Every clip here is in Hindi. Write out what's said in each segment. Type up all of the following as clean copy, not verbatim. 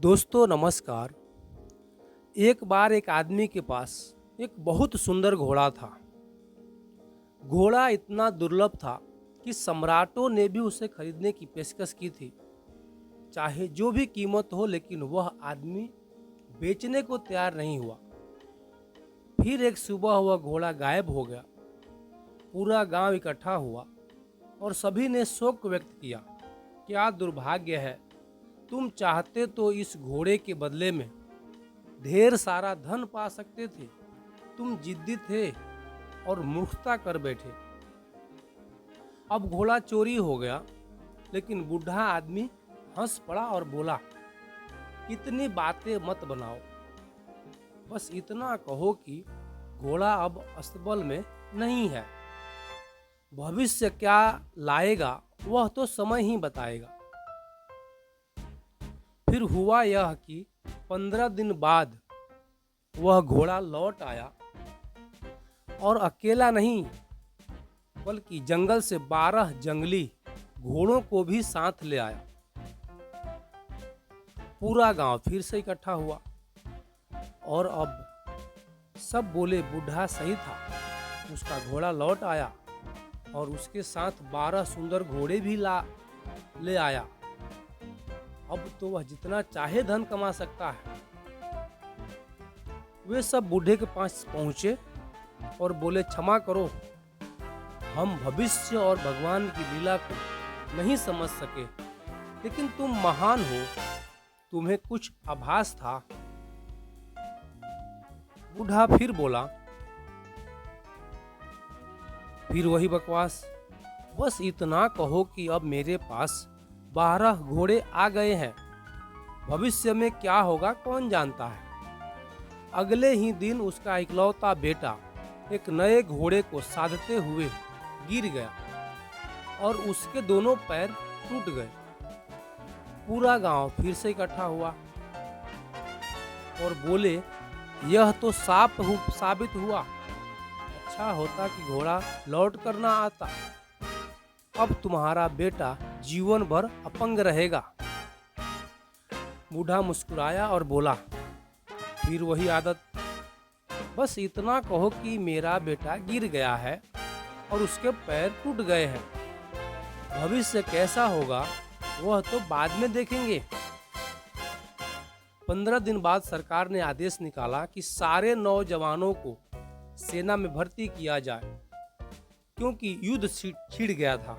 दोस्तों नमस्कार। एक बार एक आदमी के पास एक बहुत सुंदर घोड़ा था। घोड़ा इतना दुर्लभ था कि सम्राटों ने भी उसे खरीदने की पेशकश की थी, चाहे जो भी कीमत हो, लेकिन वह आदमी बेचने को तैयार नहीं हुआ। फिर एक सुबह वह घोड़ा गायब हो गया। पूरा गांव इकट्ठा हुआ और सभी ने शोक व्यक्त किया। क्या दुर्भाग्य है, तुम चाहते तो इस घोड़े के बदले में ढेर सारा धन पा सकते थे। तुम जिद्दी थे और मूर्खता कर बैठे। अब घोड़ा चोरी हो गया, लेकिन बूढ़ा आदमी हंस पड़ा और बोला, इतनी बातें मत बनाओ। बस इतना कहो कि घोड़ा अब अस्तबल में नहीं है। भविष्य क्या लाएगा वह तो समय ही बताएगा। फिर हुआ यह कि 15 दिन बाद वह घोड़ा लौट आया और अकेला नहीं, बल्कि जंगल से 12 जंगली घोड़ों को भी साथ ले आया। पूरा गांव फिर से इकट्ठा हुआ और अब सब बोले बूढ़ा सही था, उसका घोड़ा लौट आया और उसके साथ 12 सुंदर घोड़े भी ले आया। अब तो वह जितना चाहे धन कमा सकता है। वे सब बूढ़े के पास पहुंचे और बोले, क्षमा करो, हम भविष्य और भगवान की लीला को नहीं समझ सके, लेकिन तुम महान हो, तुम्हें कुछ आभास था। बूढ़ा फिर बोला, फिर वही बकवास। बस इतना कहो कि अब मेरे पास 12 घोड़े आ गए हैं। भविष्य में क्या होगा कौन जानता है। अगले ही दिन उसका इकलौता बेटा एक नए घोड़े को साधते हुए गिर गया और उसके दोनों पैर टूट गए। पूरा गांव फिर से इकट्ठा हुआ और बोले, यह तो साबित हुआ। अच्छा होता कि घोड़ा लौट कर ना आता। अब तुम्हारा बेटा जीवन भर अपंग रहेगा। बूढ़ा मुस्कुराया और बोला, फिर वही आदत। बस इतना कहो कि मेरा बेटा गिर गया है और उसके पैर टूट गए हैं। भविष्य कैसा होगा वह तो बाद में देखेंगे। 15 दिन बाद सरकार ने आदेश निकाला कि सारे नौजवानों को सेना में भर्ती किया जाए, क्योंकि युद्ध छिड़ गया था।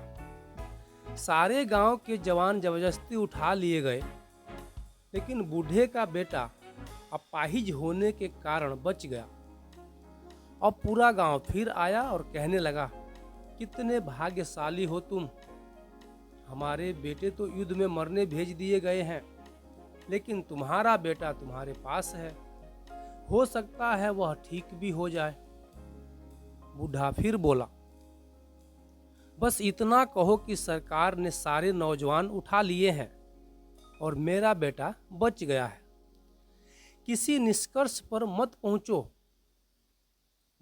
सारे गांव के जवान जबरदस्ती उठा लिए गए, लेकिन बूढ़े का बेटा अपाहिज होने के कारण बच गया। अब पूरा गांव फिर आया और कहने लगा, कितने भाग्यशाली हो तुम। हमारे बेटे तो युद्ध में मरने भेज दिए गए हैं, लेकिन तुम्हारा बेटा तुम्हारे पास है। हो सकता है वह ठीक भी हो जाए। बूढ़ा फिर बोला, बस इतना कहो कि सरकार ने सारे नौजवान उठा लिए हैं और मेरा बेटा बच गया है। किसी निष्कर्ष पर मत पहुंचो।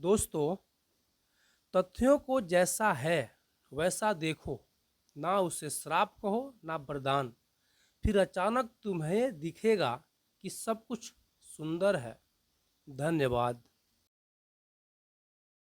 दोस्तों, तथ्यों को जैसा है वैसा देखो, ना उसे श्राप कहो ना वरदान। फिर अचानक तुम्हें दिखेगा कि सब कुछ सुंदर है। धन्यवाद।